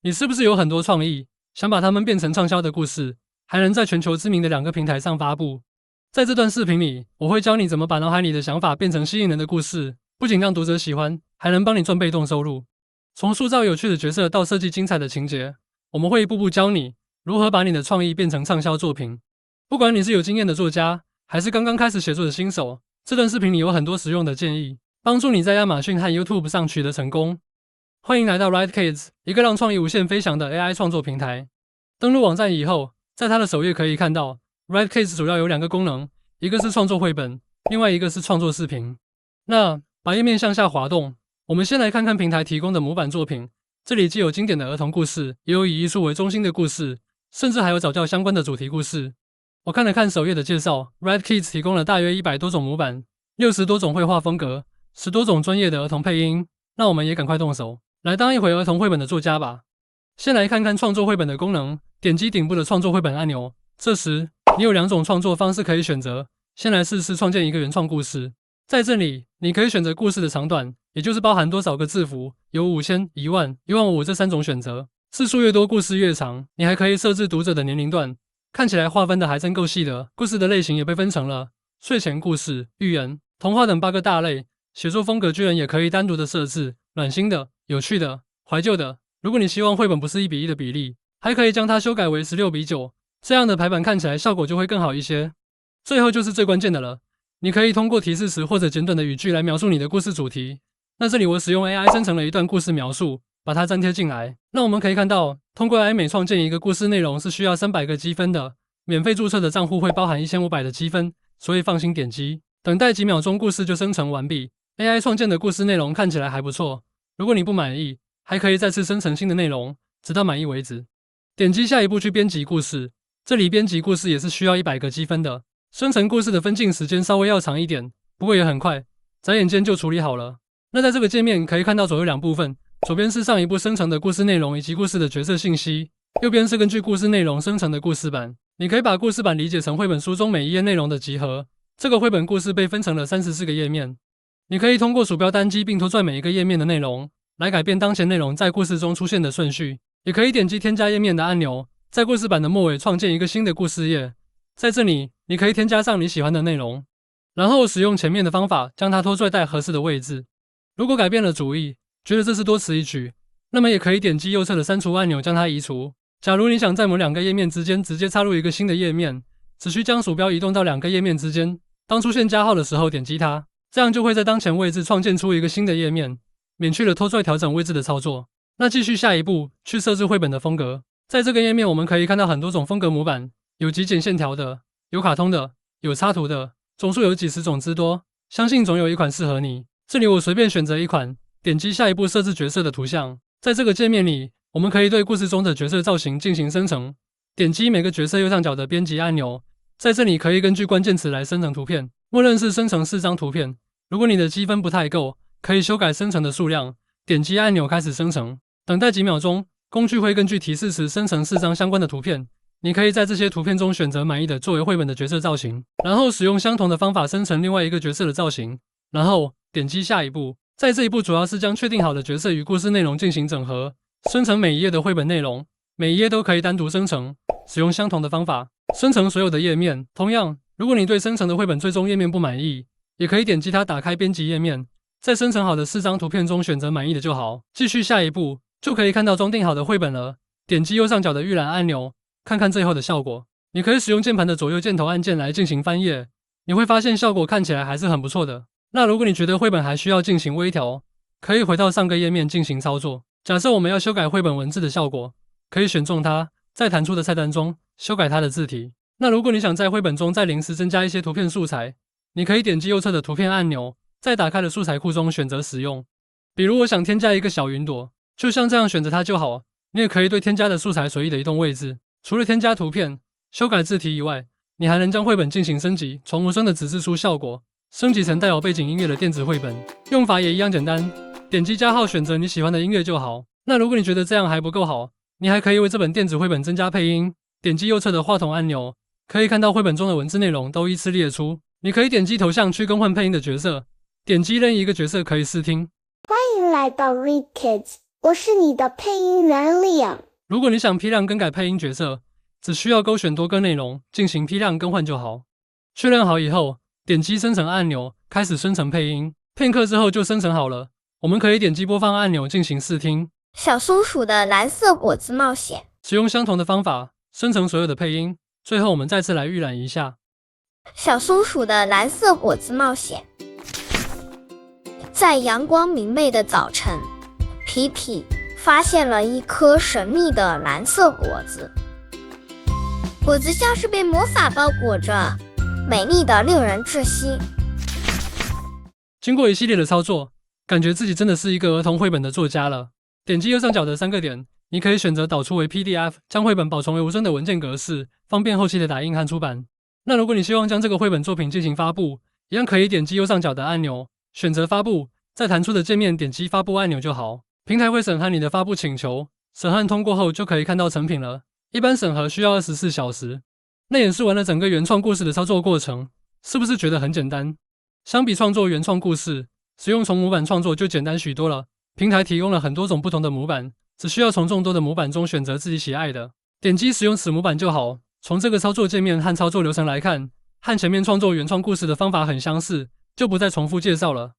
你是不是有很多创意，想把它们变成畅销的故事，还能在全球知名的2个平台上发布？在这段视频里，我会教你怎么把脑海里的想法变成吸引人的故事，不仅让读者喜欢，还能帮你赚被动收入。从塑造有趣的角色到设计精彩的情节，我们会一步步教你如何把你的创意变成畅销作品。不管你是有经验的作家，还是刚刚开始写作的新手，这段视频里有很多实用的建议，帮助你在亚马逊和 YouTube 上取得成功。欢迎来到 WriteKids， 一个让创意无限飞翔的 AI 创作平台。登录网站以后，在它的首页可以看到 WriteKids 主要有2个功能，一个是创作绘本，另外一个是创作视频。那把页面向下滑动，我们先来看看平台提供的模板作品。这里既有经典的儿童故事，也有以艺术为中心的故事，甚至还有早教相关的主题故事。我看了看首页的介绍， WriteKids 提供了大约100多种模板，60多种绘画风格，10多种专业的儿童配音。那我们也赶快动手，来当一回儿童绘本的作家吧。先来看看创作绘本的功能，点击顶部的创作绘本按钮，这时你有2种创作方式可以选择。先来试试创建一个原创故事，在这里你可以选择故事的长短，也就是包含多少个字符，有5000、10000、15000这3种选择，字数越多故事越长。你还可以设置读者的年龄段，看起来划分的还真够细的。故事的类型也被分成了睡前故事、寓言、童话等8个大类。写作风格居然也可以单独的设置，暖心的、有趣的、怀旧的。如果你希望绘本不是1:1的比例，还可以将它修改为16:9，这样的排版看起来效果就会更好一些。最后就是最关键的了，你可以通过提示词或者简短的语句来描述你的故事主题。那这里我使用 AI 生成了一段故事描述，把它粘贴进来。那我们可以看到，通过 AI 每创建一个故事内容是需要300个积分的，免费注册的账户会包含1500的积分，所以放心点击，等待几秒钟故事就生成完毕。AI 创建的故事内容看起来还不错，如果你不满意，还可以再次生成新的内容，直到满意为止。点击下一步去编辑故事，这里编辑故事也是需要100个积分的，生成故事的分镜时间稍微要长一点，不过也很快，眨眼间就处理好了。那在这个界面可以看到左右2部分，左边是上一步生成的故事内容以及故事的角色信息，右边是根据故事内容生成的故事版。你可以把故事版理解成绘本书中每一页内容的集合，这个绘本故事被分成了34个页面。你可以通过鼠标单击并拖拽每一个页面的内容，来改变当前内容在故事中出现的顺序。也可以点击添加页面的按钮，在故事版的末尾创建一个新的故事页。在这里，你可以添加上你喜欢的内容，然后使用前面的方法将它拖拽在合适的位置。如果改变了主意，觉得这是多此一举，那么也可以点击右侧的删除按钮将它移除。假如你想在某2个页面之间直接插入一个新的页面，只需将鼠标移动到2个页面之间，当出现加号的时候点击它，这样就会在当前位置创建出一个新的页面，免去了拖拽调整位置的操作。那继续下一步，去设置绘本的风格。在这个页面我们可以看到很多种风格模板，有极简线条的，有卡通的，有插图的，总数有几十种之多，相信总有一款适合你。这里我随便选择一款，点击下一步设置角色的图像。在这个界面里，我们可以对故事中的角色造型进行生成，点击每个角色右上角的编辑按钮，在这里可以根据关键词来生成图片，默认是生成4张图片。如果你的积分不太够，可以修改生成的数量，点击按钮开始生成，等待几秒钟，工具会根据提示词生成4张相关的图片。你可以在这些图片中选择满意的作为绘本的角色造型，然后使用相同的方法生成另外一个角色的造型，然后点击下一步。在这一步主要是将确定好的角色与故事内容进行整合，生成每一页的绘本内容，每一页都可以单独生成，使用相同的方法生成所有的页面。同样，如果你对生成的绘本最终页面不满意，也可以点击它打开编辑页面，在生成好的4张图片中选择满意的就好。继续下一步，就可以看到装订好的绘本了。点击右上角的预览按钮，看看最后的效果。你可以使用键盘的左右箭头按键来进行翻页，你会发现效果看起来还是很不错的。那如果你觉得绘本还需要进行微调，可以回到上个页面进行操作。假设我们要修改绘本文字的效果，可以选中它，在弹出的菜单中修改它的字体。那如果你想在绘本中再临时增加一些图片素材，你可以点击右侧的图片按钮，在打开的素材库中选择使用。比如我想添加一个小云朵，就像这样选择它就好。你也可以对添加的素材随意的移动位置。除了添加图片、修改字体以外，你还能将绘本进行升级，从无声的纸质书效果升级成带有背景音乐的电子绘本，用法也一样简单，点击加号选择你喜欢的音乐就好。那如果你觉得这样还不够好，你还可以为这本电子绘本增加配音，点击右侧的话筒按钮，可以看到绘本中的文字内容都依次列出。你可以点击头像去更换配音的角色，点击任意一个角色可以试听。欢迎来到 Read Kids，我是你的配音员利昂。如果你想批量更改配音角色，只需要勾选多个内容进行批量更换就好。确认好以后，点击生成按钮，开始生成配音。片刻之后就生成好了。我们可以点击播放按钮进行试听。小松鼠的蓝色果子冒险。使用相同的方法生成所有的配音。最后我们再次来预览一下。小松鼠的蓝色果子冒险。在阳光明媚的早晨，皮皮发现了一颗神秘的蓝色果子，果子像是被魔法包裹着，美丽的令人窒息。经过一系列的操作，感觉自己真的是一个儿童绘本的作家了。点击右上角的3个点，你可以选择导出为 PDF， 将绘本保存为无声的文件格式，方便后期的打印和出版。那如果你希望将这个绘本作品进行发布，一样可以点击右上角的按钮，选择发布，在弹出的界面点击发布按钮就好。平台会审核你的发布请求，审核通过后就可以看到成品了。一般审核需要24小时。那演示完了整个原创故事的操作过程，是不是觉得很简单？相比创作原创故事，使用从模板创作就简单许多了。平台提供了很多种不同的模板，只需要从众多的模板中选择自己喜爱的，点击使用此模板就好。从这个操作界面和操作流程来看，和前面创作原创故事的方法很相似，就不再重复介绍了。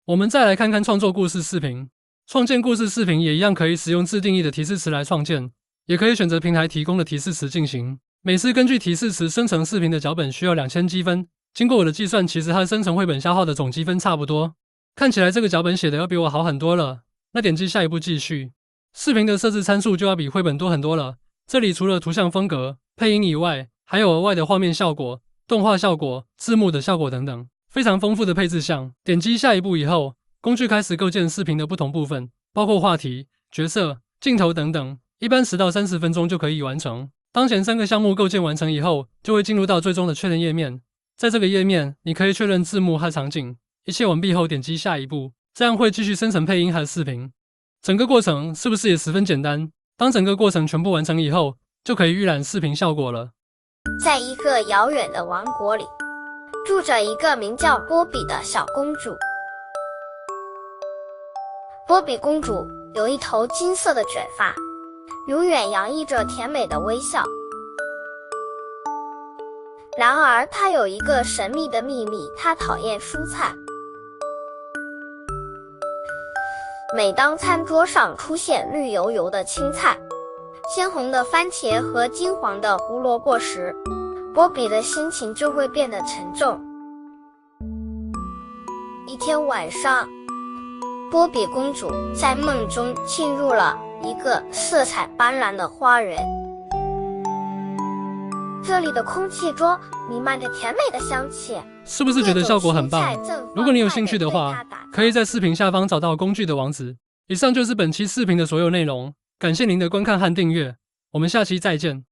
我们再来看看创作故事视频。创建故事视频也一样可以使用自定义的提示词来创建，也可以选择平台提供的提示词进行。每次根据提示词生成视频的脚本需要2000积分，经过我的计算，其实和生成绘本消耗的总积分差不多。看起来这个脚本写的要比我好很多了。那点击下一步继续。视频的设置参数就要比绘本多很多了。这里除了图像风格、配音以外，还有额外的画面效果、动画效果、字幕的效果等等，非常丰富的配置项。点击下一步以后，工具开始构建视频的不同部分，包括话题、角色、镜头等等，一般10到30分钟就可以完成。当前3个项目构建完成以后，就会进入到最终的确认页面。在这个页面，你可以确认字幕和场景。一切完毕后，点击下一步，这样会继续生成配音和视频。整个过程是不是也十分简单？当整个过程全部完成以后，就可以预览视频效果了。在一个遥远的王国里，住着一个名叫波比的小公主。波比公主有一头金色的卷发，永远洋溢着甜美的微笑。然而，她有一个神秘的秘密，她讨厌蔬菜。每当餐桌上出现绿油油的青菜、鲜红的番茄和金黄的胡萝卜时，波比的心情就会变得沉重。一天晚上，波比公主在梦中进入了一个色彩斑斓的花园。这里的空气中弥漫着甜美的香气，是不是觉得效果很棒？如果你有兴趣的话，可以在视频下方找到工具的网址。以上就是本期视频的所有内容，感谢您的观看和订阅，我们下期再见。